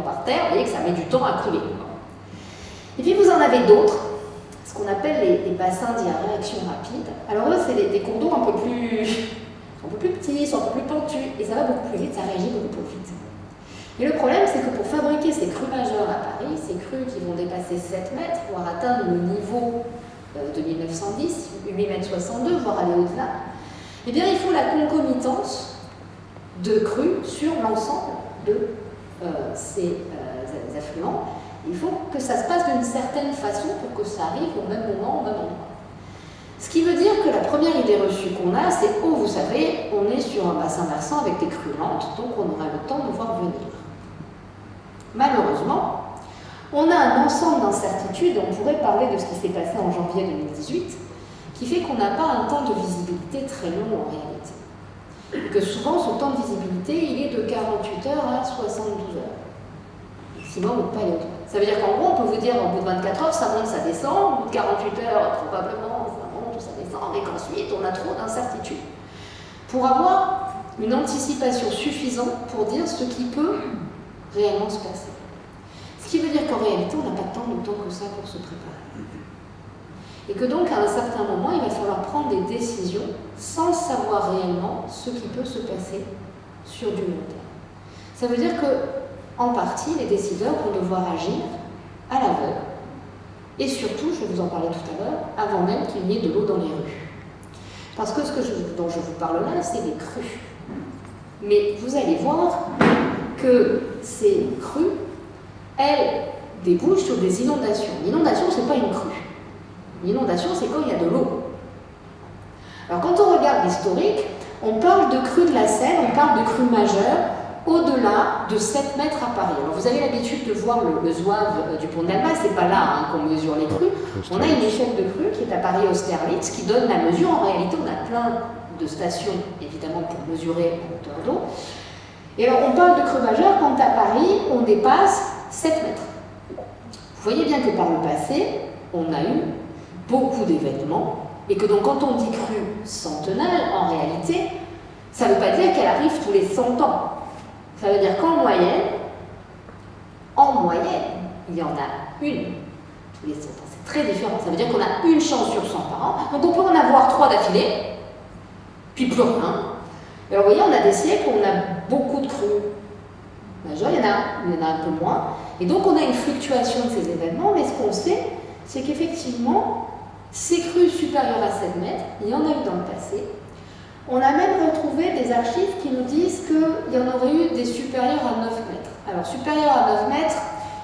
par terre, vous voyez que ça met du temps à couler. Et puis vous en avez d'autres, ce qu'on appelle les bassins dits à réaction rapide. Alors eux, c'est des cours d'eau un peu plus petits, sont un peu plus pentus, et ça va beaucoup plus vite, ça réagit beaucoup plus vite. Et le problème, c'est que pour fabriquer ces crues majeures à Paris, ces crues qui vont dépasser 7 mètres, voire atteindre le niveau de 1910, 8,62 m, voire aller au-delà, eh bien il faut la concomitance de crues sur l'ensemble de ces affluents. Il faut que ça se passe d'une certaine façon pour que ça arrive au même moment, au même endroit. Ce qui veut dire que la première idée reçue qu'on a, c'est « Oh, vous savez, on est sur un bassin versant avec des crues lentes, donc on aura le temps de voir venir. » Malheureusement, on a un ensemble d'incertitudes, on pourrait parler de ce qui s'est passé en janvier 2018, qui fait qu'on n'a pas un temps de visibilité très long en réalité. Et que souvent, ce temps de visibilité, il est de 48 heures à 72 heures. Maximum, on ne peut pas aller au-delà. Ça veut dire qu'en gros, on peut vous dire au bout de 24 heures, ça monte, ça descend, au bout de 48 heures, probablement, ça monte ou ça descend, et qu'ensuite, on a trop d'incertitudes. Pour avoir une anticipation suffisante pour dire ce qui peut réellement se passer. Ce qui veut dire qu'en réalité, on n'a pas tant de temps que ça pour se préparer. Et que donc, à un certain moment, il va falloir prendre des décisions sans savoir réellement ce qui peut se passer sur du long terme. Ça veut dire que, en partie, les décideurs vont devoir agir à l'aveugle. Et surtout, je vais vous en parler tout à l'heure, avant même qu'il n'y ait de l'eau dans les rues. Parce que dont je vous parle là, c'est des crues. Mais vous allez voir que ces crues, elles débouchent sur des inondations. L'inondation, ce n'est pas une crue. L'inondation, c'est quand il y a de l'eau. Alors, quand on regarde l'historique, on parle de crues de la Seine, on parle de crues majeures au-delà de 7 mètres à Paris. Alors, vous avez l'habitude de voir le zouave du pont d'Alma, c'est pas là qu'on mesure les crues. On a une échelle de crue qui est à Paris Austerlitz, qui donne la mesure. En réalité, on a plein de stations, évidemment, pour mesurer la hauteur d'eau. Et alors, on parle de crues majeures quand à Paris, on dépasse 7 mètres. Vous voyez bien que par le passé, on a eu beaucoup d'événements, et que donc quand on dit crue centennale, en réalité, ça ne veut pas dire qu'elle arrive tous les 100 ans. Ça veut dire qu'en moyenne, il y en a une tous les 100 ans. C'est très différent. Ça veut dire qu'on a une chance sur 100 par an. Donc on peut en avoir 3 d'affilée, puis plus rien. Alors vous voyez, on a des siècles où on a beaucoup de crues majeures, il y en a un peu moins. Et donc on a une fluctuation de ces événements, mais ce qu'on sait, c'est qu'effectivement, ces crues supérieures à 7 mètres, il y en a eu dans le passé. On a même retrouvé des archives qui nous disent qu'il y en aurait eu des supérieurs à 9 mètres. Alors, supérieurs à 9 mètres,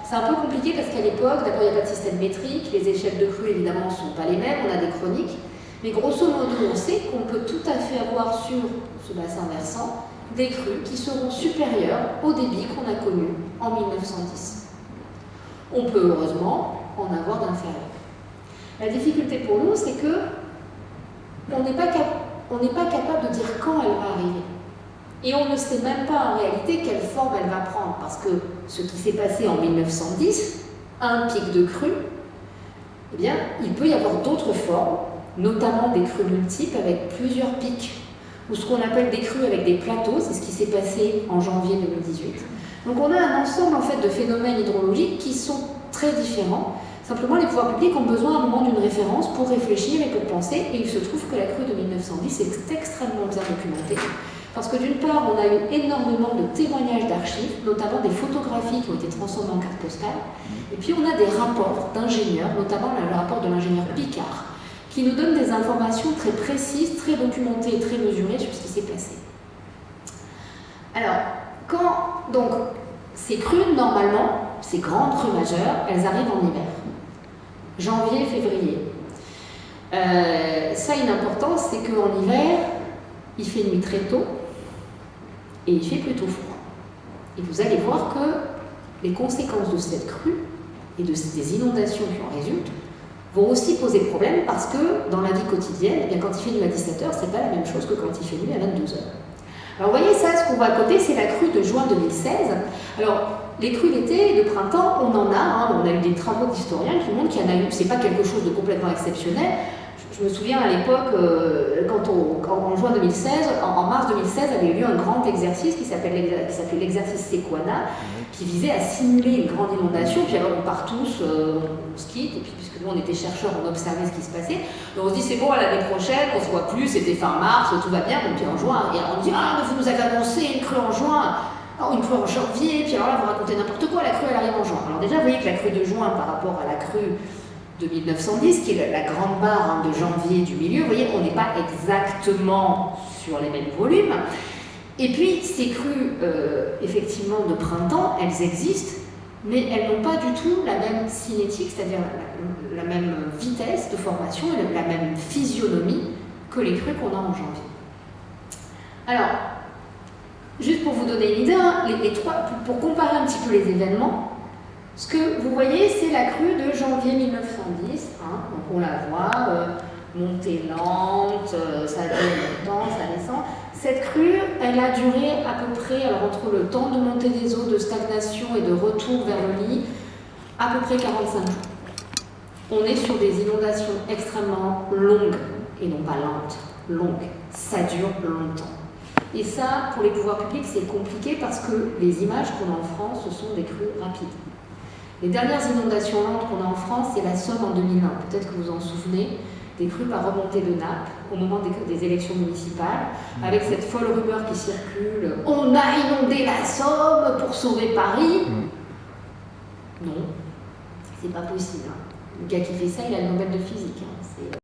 c'est un peu compliqué parce qu'à l'époque, d'abord, il n'y a pas de système métrique, les échelles de crues, évidemment, ne sont pas les mêmes, on a des chroniques. Mais grosso modo, on sait qu'on peut tout à fait avoir sur ce bassin versant des crues qui seront supérieures au débit qu'on a connu en 1910. On peut heureusement en avoir d'inférieurs. La difficulté pour nous, c'est que on n'est pas capable de dire quand elle va arriver. Et on ne sait même pas en réalité quelle forme elle va prendre, parce que ce qui s'est passé en 1910, un pic de crue, eh bien, il peut y avoir d'autres formes, notamment des crues multiples avec plusieurs pics, ou ce qu'on appelle des crues avec des plateaux, c'est ce qui s'est passé en janvier 2018. Donc on a un ensemble en fait, de phénomènes hydrologiques qui sont très différents. Simplement, les pouvoirs publics ont besoin à un moment d'une référence pour réfléchir et pour penser, et il se trouve que la crue de 1910 est extrêmement bien documentée, parce que d'une part, on a eu énormément de témoignages d'archives, notamment des photographies qui ont été transformées en cartes postales, et puis on a des rapports d'ingénieurs, notamment le rapport de l'ingénieur Picard, qui nous donne des informations très précises, très documentées et très mesurées sur ce qui s'est passé. Alors, quand donc ces crues, normalement, ces grandes crues majeures, elles arrivent en hiver. Janvier, février. Ça a une importance, c'est qu'en hiver, il fait nuit très tôt et il fait plutôt froid. Et vous allez voir que les conséquences de cette crue et des inondations qui en résultent vont aussi poser problème parce que dans la vie quotidienne, eh bien, quand il fait nuit à 17h, c'est pas la même chose que quand il fait nuit à 22h. Alors vous voyez ça, ce qu'on voit à côté, c'est la crue de juin 2016. Alors, les crues d'été et de printemps, on en a. On a eu des travaux d'historiens qui montrent qu'il y en a eu. C'est pas quelque chose de complètement exceptionnel. Je me souviens à l'époque, en juin 2016, en mars 2016, avait eu lieu un grand exercice qui s'appelait l'exercice Sequana, qui visait à simuler une grande inondation. Puis alors on part tous, on se quitte, et puis puisque nous on était chercheurs, on observait ce qui se passait. Donc on se dit c'est bon, à l'année prochaine, on se voit plus, c'était fin mars, tout va bien, donc puis en juin. Et alors on dit ah mais vous nous avez annoncé une crue en juin. Alors, une crue en janvier, puis alors là vous racontez n'importe quoi, la crue elle arrive en juin. Alors déjà vous voyez que la crue de juin par rapport à la crue de 1910, qui est la grande barre de janvier du milieu, vous voyez, on n'est pas exactement sur les mêmes volumes. Et puis, ces crues, effectivement, de printemps, elles existent, mais elles n'ont pas du tout la même cinétique, c'est-à-dire la même vitesse de formation et la même physionomie que les crues qu'on a en janvier. Alors, juste pour vous donner une idée, hein, pour comparer un petit peu les événements, ce que vous voyez, c'est la crue de janvier 1910. Hein, donc on la voit, montée lente, ça dure longtemps, ça descend. Cette crue, elle a duré à peu près, alors entre le temps de montée des eaux, de stagnation et de retour vers le lit, à peu près 45 jours. On est sur des inondations extrêmement longues, et non pas lentes, longues. Ça dure longtemps. Et ça, pour les pouvoirs publics, c'est compliqué parce que les images qu'on a en France, ce sont des crues rapides. Les dernières inondations lentes qu'on a en France, c'est la Somme en 2001. Peut-être que vous en souvenez, des crues par remontée de nappe au moment des élections municipales, avec cette folle rumeur qui circule « On a inondé la Somme pour sauver Paris ». Non, c'est pas possible. Hein. Le gars qui fait ça, il a le Nobel de physique. Hein.